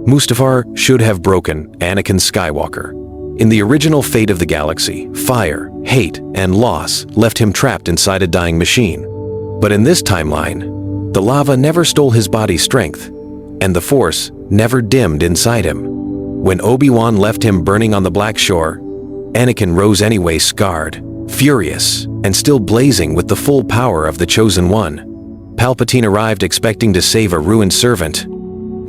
Mustafar should have broken Anakin Skywalker. In the original fate of the galaxy, fire, hate, and loss left him trapped inside a dying machine. But in this timeline, the lava never stole his body's strength, and the Force never dimmed inside him. When Obi-Wan left him burning on the Black Shore, Anakin rose anyway, scarred, furious, and still blazing with the full power of the Chosen One. Palpatine arrived expecting to save a ruined servant.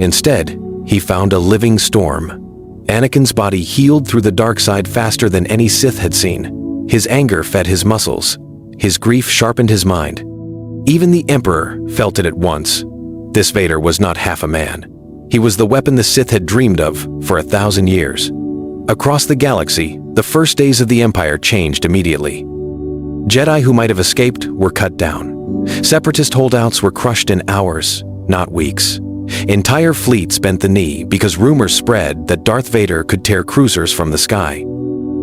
Instead, he found a living storm. Anakin's body healed through the dark side faster than any Sith had seen. His anger fed his muscles. His grief sharpened his mind. Even the Emperor felt it at once. This Vader was not half a man. He was the weapon the Sith had dreamed of for 1,000 years. Across the galaxy, the first days of the Empire changed immediately. Jedi who might have escaped were cut down. Separatist holdouts were crushed in hours, not weeks. Entire fleets bent the knee because rumors spread that Darth Vader could tear cruisers from the sky.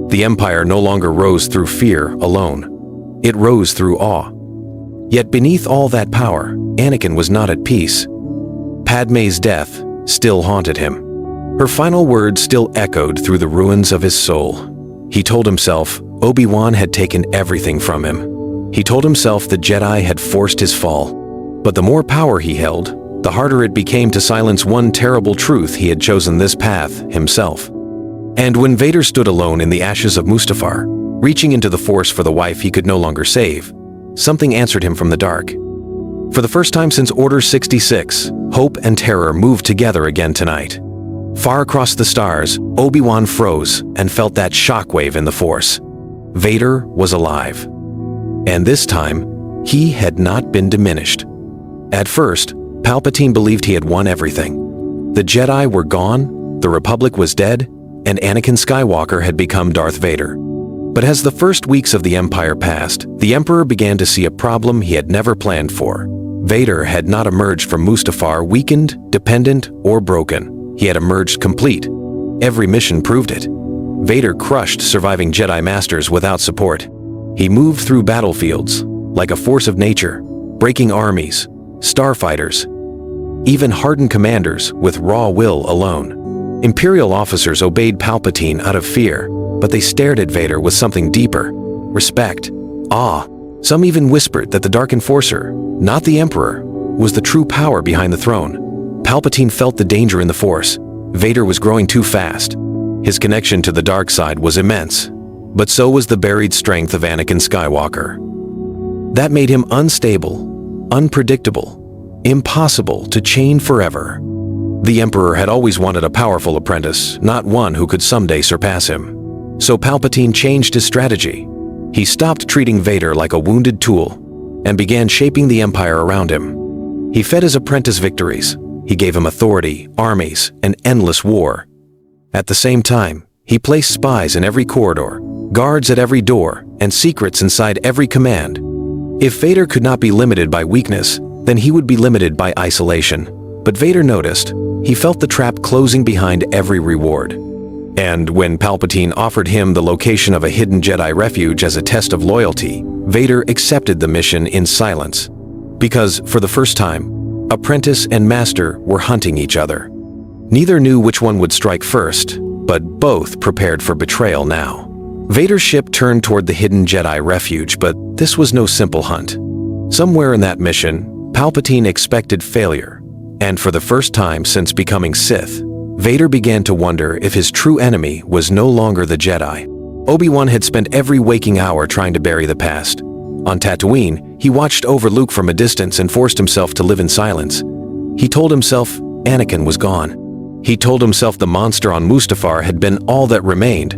The Empire no longer rose through fear alone. It rose through awe. Yet beneath all that power, Anakin was not at peace. Padmé's death still haunted him. Her final words still echoed through the ruins of his soul. He told himself Obi-Wan had taken everything from him. He told himself the Jedi had forced his fall. But the more power he held, the harder it became to silence one terrible truth: he had chosen this path himself. And when Vader stood alone in the ashes of Mustafar, reaching into the Force for the wife he could no longer save, something answered him from the dark. For the first time since Order 66, hope and terror moved together again tonight. Far across the stars, Obi-Wan froze and felt that shockwave in the Force. Vader was alive. And this time, he had not been diminished. At first, Palpatine believed he had won everything. The Jedi were gone, the Republic was dead, and Anakin Skywalker had become Darth Vader. But as the first weeks of the Empire passed, the Emperor began to see a problem he had never planned for. Vader had not emerged from Mustafar weakened, dependent, or broken. He had emerged complete. Every mission proved it. Vader crushed surviving Jedi Masters without support. He moved through battlefields like a force of nature, breaking armies, starfighters, even hardened commanders with raw will alone. Imperial officers obeyed Palpatine out of fear, but they stared at Vader with something deeper: respect, awe. Some even whispered that the Dark Enforcer, not the Emperor, was the true power behind the throne. Palpatine felt the danger in the Force. Vader was growing too fast. His connection to the dark side was immense, but so was the buried strength of Anakin Skywalker. That made him unstable, unpredictable, impossible to chain forever. The Emperor had always wanted a powerful apprentice, not one who could someday surpass him. So Palpatine changed his strategy. He stopped treating Vader like a wounded tool and began shaping the Empire around him. He fed his apprentice victories. He gave him authority, armies, and endless war. At the same time, he placed spies in every corridor, guards at every door, and secrets inside every command. If Vader could not be limited by weakness, then he would be limited by isolation. But Vader noticed. He felt the trap closing behind every reward. And when Palpatine offered him the location of a hidden Jedi refuge as a test of loyalty, Vader accepted the mission in silence. Because, for the first time, apprentice and master were hunting each other. Neither knew which one would strike first, but both prepared for betrayal now. Vader's ship turned toward the hidden Jedi refuge, but this was no simple hunt. Somewhere in that mission, Palpatine expected failure. And for the first time since becoming Sith, Vader began to wonder if his true enemy was no longer the Jedi. Obi-Wan had spent every waking hour trying to bury the past. On Tatooine, he watched over Luke from a distance and forced himself to live in silence. He told himself Anakin was gone. He told himself the monster on Mustafar had been all that remained.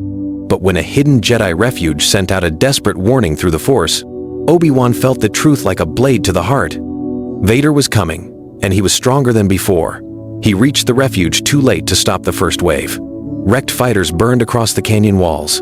But when a hidden Jedi refuge sent out a desperate warning through the Force, Obi-Wan felt the truth like a blade to the heart. Vader was coming, and he was stronger than before. He reached the refuge too late to stop the first wave. Wrecked fighters burned across the canyon walls.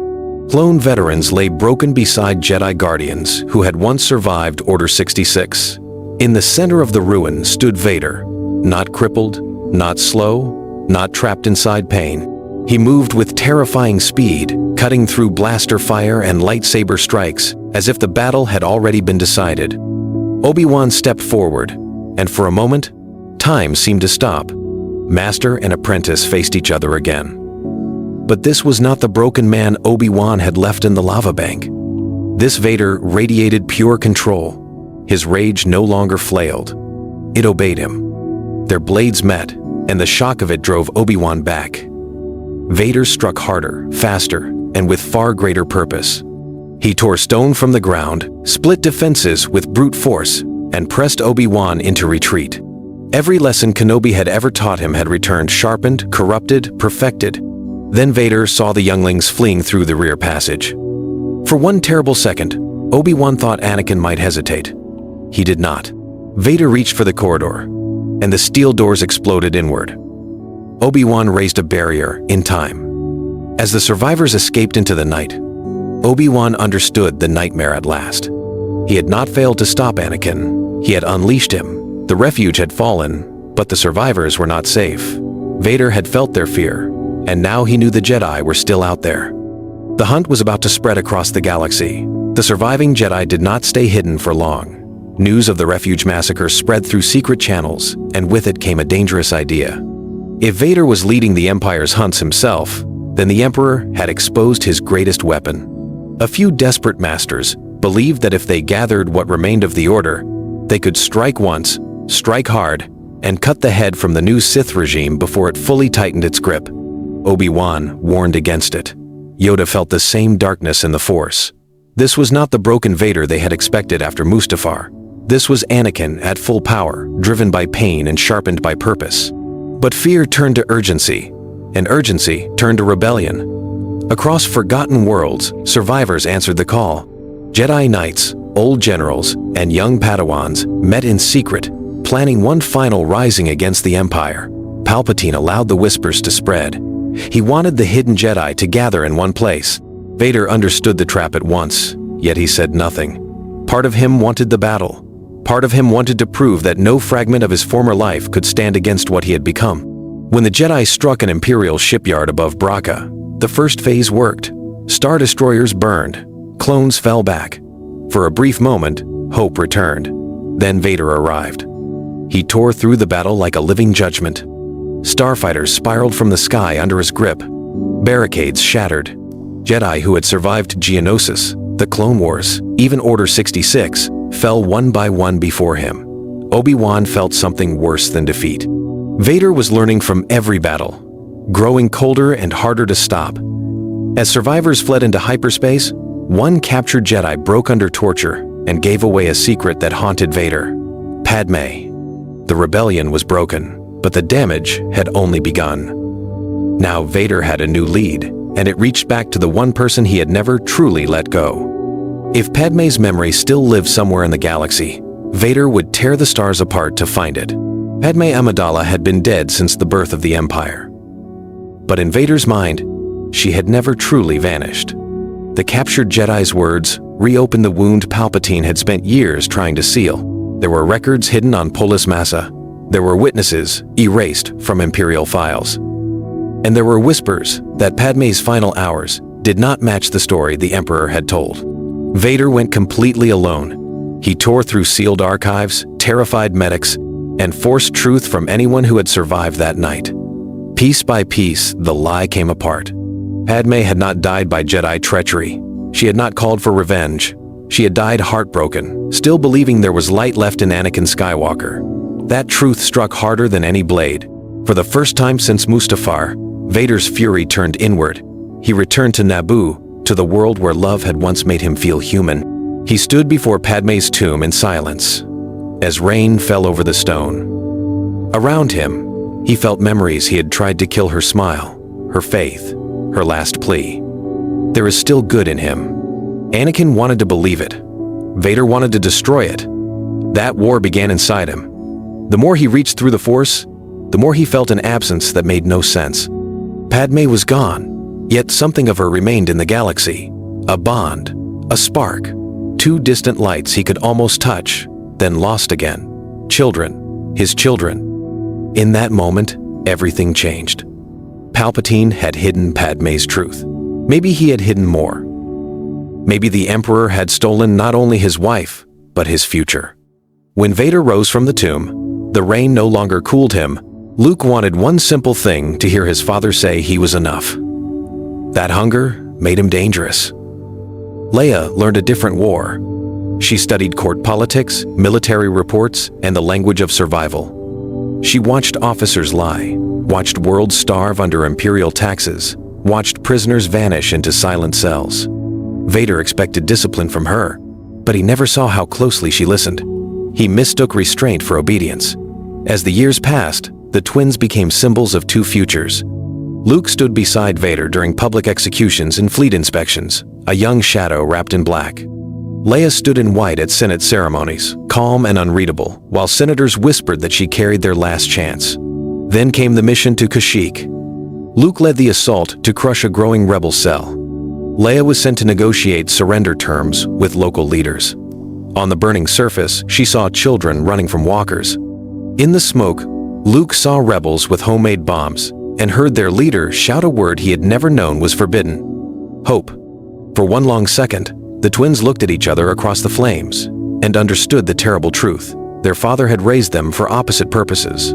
Clone veterans lay broken beside Jedi Guardians who had once survived Order 66. In the center of the ruin stood Vader, not crippled, not slow, not trapped inside pain. He moved with terrifying speed, cutting through blaster fire and lightsaber strikes as if the battle had already been decided. Obi-Wan stepped forward, and for a moment, time seemed to stop. master and apprentice faced each other again. But this was not the broken man Obi-Wan had left in the lava bank. This Vader radiated pure control. His rage no longer flailed. It obeyed him. Their blades met, and the shock of it drove Obi-Wan back. Vader struck harder, faster, and with far greater purpose. He tore stone from the ground, split defenses with brute force, and pressed Obi-Wan into retreat. Every lesson Kenobi had ever taught him had returned sharpened, corrupted, perfected. Then Vader saw the younglings fleeing through the rear passage. For one terrible second, Obi-Wan thought Anakin might hesitate. He did not. Vader reached for the corridor, and the steel doors exploded inward. Obi-Wan raised a barrier in time. As the survivors escaped into the night, Obi-Wan understood the nightmare at last. He had not failed to stop Anakin. He had unleashed him. The refuge had fallen, but the survivors were not safe. Vader had felt their fear, and now he knew the Jedi were still out there. The hunt was about to spread across the galaxy. The surviving Jedi did not stay hidden for long. News of the refuge massacre spread through secret channels, and with it came a dangerous idea. If Vader was leading the Empire's hunts himself, then the Emperor had exposed his greatest weapon. A few desperate masters believed that if they gathered what remained of the Order, they could strike once, strike hard, and cut the head from the new Sith regime before it fully tightened its grip. Obi-Wan warned against it. Yoda felt the same darkness in the Force. This was not the broken Vader they had expected after Mustafar. This was Anakin at full power, driven by pain and sharpened by purpose. But fear turned to urgency, and urgency turned to rebellion. Across forgotten worlds, survivors answered the call. Jedi Knights, old generals, and young Padawans met in secret, planning one final rising against the Empire. Palpatine allowed the whispers to spread. He wanted the hidden Jedi to gather in one place. Vader understood the trap at once, yet he said nothing. Part of him wanted the battle. Part of him wanted to prove that no fragment of his former life could stand against what he had become. When the Jedi struck an Imperial shipyard above Braca, the first phase worked. Star Destroyers burned. Clones fell back. For a brief moment, hope returned. Then Vader arrived. He tore through the battle like a living judgment. Starfighters spiraled from the sky under his grip. Barricades shattered. Jedi who had survived Geonosis, the Clone Wars, even Order 66, fell one by one before him. Obi-Wan felt something worse than defeat. Vader was learning from every battle, growing colder and harder to stop. As survivors fled into hyperspace, one captured Jedi broke under torture and gave away a secret that haunted Vader. Padme. The rebellion was broken, but the damage had only begun. Now Vader had a new lead, and it reached back to the one person he had never truly let go. If Padme's memory still lived somewhere in the galaxy, Vader would tear the stars apart to find it. Padme Amidala had been dead since the birth of the Empire. But in Vader's mind, she had never truly vanished. The captured Jedi's words reopened the wound Palpatine had spent years trying to seal. There were records hidden on Polis Massa. There were witnesses erased from Imperial files. And there were whispers that Padme's final hours did not match the story the Emperor had told. Vader went completely alone. He tore through sealed archives, terrified medics, and forced truth from anyone who had survived that night. Piece by piece, the lie came apart. Padme had not died by Jedi treachery. She had not called for revenge. She had died heartbroken, still believing there was light left in Anakin Skywalker. That truth struck harder than any blade. For the first time since Mustafar, Vader's fury turned inward. He returned to Naboo, to the world where love had once made him feel human. He stood before Padme's tomb in silence, as rain fell over the stone. Around him, he felt memories he had tried to kill her smile, her faith, her last plea. There is still good in him. Anakin wanted to believe it. Vader wanted to destroy it. That war began inside him. The more he reached through the Force, the more he felt an absence that made no sense. Padme was gone, yet something of her remained in the galaxy. A bond, a spark, two distant lights he could almost touch, then lost again. Children, his children. In that moment, everything changed. Palpatine had hidden Padme's truth. Maybe he had hidden more. Maybe the Emperor had stolen not only his wife, but his future. When Vader rose from the tomb, the rain no longer cooled him. Luke wanted one simple thing: to hear his father say he was enough. That hunger made him dangerous. Leia learned a different war. She studied court politics, military reports, and the language of survival. She watched officers lie, watched worlds starve under imperial taxes, watched prisoners vanish into silent cells. Vader expected discipline from her, but he never saw how closely she listened. He mistook restraint for obedience. As the years passed, the twins became symbols of two futures. Luke stood beside Vader during public executions and fleet inspections, a young shadow wrapped in black. Leia stood in white at Senate ceremonies, calm and unreadable, while senators whispered that she carried their last chance. Then came the mission to Kashyyyk. Luke led the assault to crush a growing rebel cell. Leia was sent to negotiate surrender terms with local leaders. On the burning surface, she saw children running from walkers. In the smoke, Luke saw rebels with homemade bombs and heard their leader shout a word he had never known was forbidden: hope. For one long second, the twins looked at each other across the flames and understood the terrible truth. Their father had raised them for opposite purposes.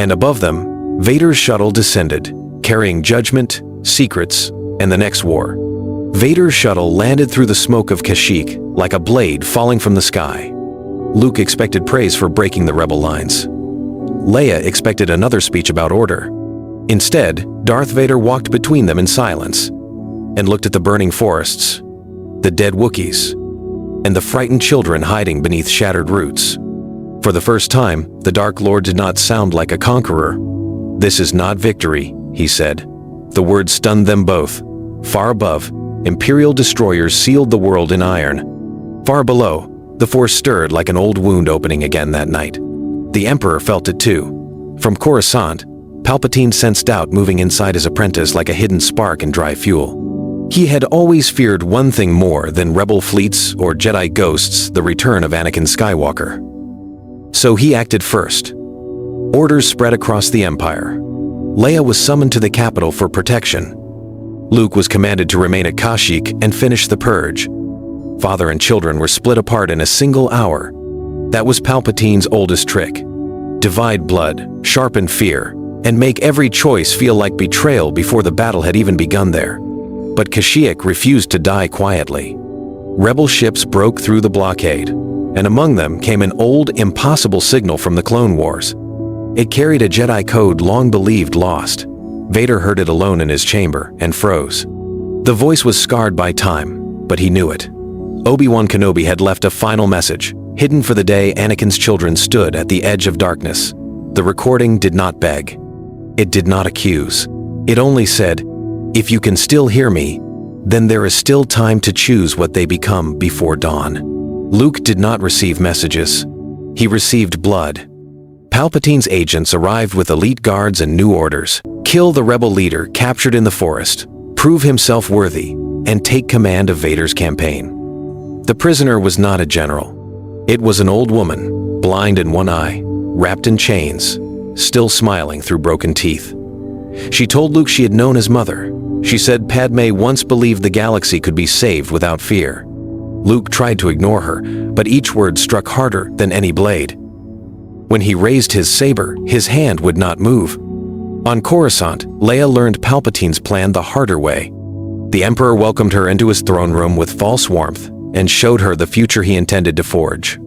And above them, Vader's shuttle descended, carrying judgment, secrets, and the next war. Vader's shuttle landed through the smoke of Kashyyyk like a blade falling from the sky. Luke expected praise for breaking the rebel lines. Leia expected another speech about order. Instead, Darth Vader walked between them in silence and looked at the burning forests, the dead Wookiees, and the frightened children hiding beneath shattered roots. For the first time, the Dark Lord did not sound like a conqueror. "This is not victory," he said. The words stunned them both. Far above, Imperial destroyers sealed the world in iron. Far below, the Force stirred like an old wound opening again that night. The Emperor felt it too. From Coruscant, Palpatine sensed doubt moving inside his apprentice like a hidden spark in dry fuel. He had always feared one thing more than rebel fleets or Jedi ghosts: the return of Anakin Skywalker. So he acted first. Orders spread across the Empire. Leia was summoned to the capital for protection. Luke was commanded to remain at Kashyyyk and finish the purge. Father and children were split apart in a single hour. That was Palpatine's oldest trick: divide blood, sharpen fear, and make every choice feel like betrayal before the battle had even begun there. But Kashyyyk refused to die quietly. Rebel ships broke through the blockade, and among them came an old, impossible signal from the Clone Wars. It carried a Jedi code long believed lost. Vader heard it alone in his chamber and froze. The voice was scarred by time, but he knew it. Obi-Wan Kenobi had left a final message, hidden for the day Anakin's children stood at the edge of darkness. The recording did not beg. It did not accuse. It only said, "If you can still hear me, then there is still time to choose what they become before dawn." Luke did not receive messages. He received blood. Palpatine's agents arrived with elite guards and new orders: kill the rebel leader captured in the forest, prove himself worthy, and take command of Vader's campaign. The prisoner was not a general. It was an old woman, blind in one eye, wrapped in chains, still smiling through broken teeth. She told Luke she had known his mother. She said Padme once believed the galaxy could be saved without fear. Luke tried to ignore her, but each word struck harder than any blade. When he raised his saber, his hand would not move. On Coruscant, Leia learned Palpatine's plan the harder way. The Emperor welcomed her into his throne room with false warmth and showed her the future he intended to forge.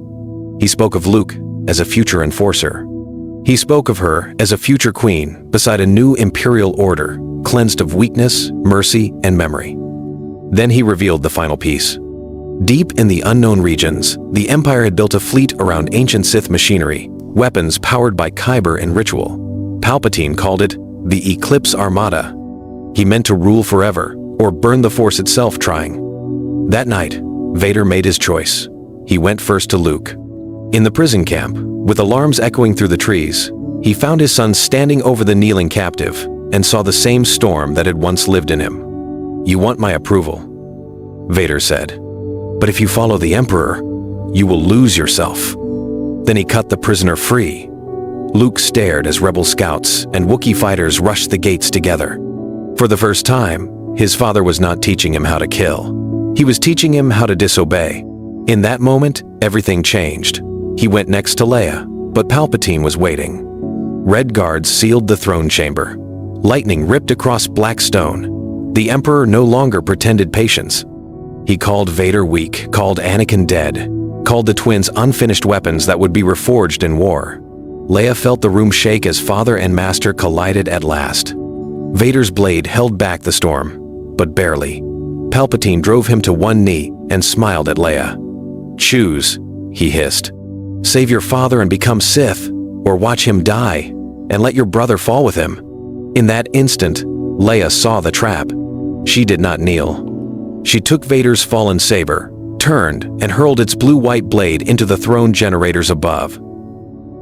He spoke of Luke as a future enforcer. He spoke of her as a future queen beside a new imperial order, cleansed of weakness, mercy, and memory. Then he revealed the final piece. Deep in the unknown regions, the Empire had built a fleet around ancient Sith machinery, weapons powered by kyber and ritual. Palpatine called it the Eclipse Armada. He meant to rule forever, or burn the Force itself trying. That night, Vader made his choice. He went first to Luke. In the prison camp, with alarms echoing through the trees, he found his son standing over the kneeling captive and saw the same storm that had once lived in him. "You want my approval," Vader said. "But if you follow the Emperor, you will lose yourself." Then he cut the prisoner free. Luke stared as rebel scouts and Wookiee fighters rushed the gates together. For the first time, his father was not teaching him how to kill. He was teaching him how to disobey. In that moment, everything changed. He went next to Leia, but Palpatine was waiting. Red guards sealed the throne chamber. Lightning ripped across black stone. The Emperor no longer pretended patience. He called Vader weak, called Anakin dead, called the twins unfinished weapons that would be reforged in war. Leia felt the room shake as father and master collided at last. Vader's blade held back the storm, but barely. Palpatine drove him to one knee and smiled at Leia. "Choose," he hissed. "Save your father and become Sith, or watch him die, and let your brother fall with him." In that instant, Leia saw the trap. She did not kneel. She took Vader's fallen saber, turned, and hurled its blue-white blade into the throne generators above.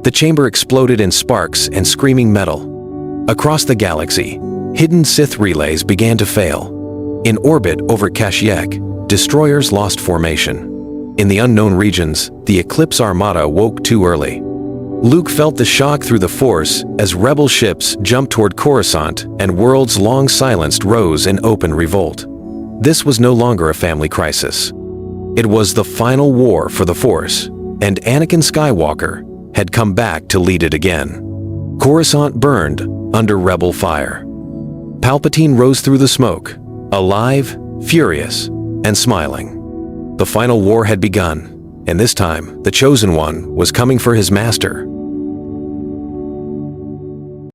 The chamber exploded in sparks and screaming metal. Across the galaxy, hidden Sith relays began to fail. In orbit over Kashyyyk, destroyers lost formation. In the unknown regions, the Eclipse Armada woke too early. Luke felt the shock through the Force as rebel ships jumped toward Coruscant and worlds long silenced rose in open revolt. This was no longer a family crisis. It was the final war for the Force, and Anakin Skywalker had come back to lead it again. Coruscant burned under rebel fire. Palpatine rose through the smoke, alive, furious, and smiling. The final war had begun, and this time, the Chosen One was coming for his master.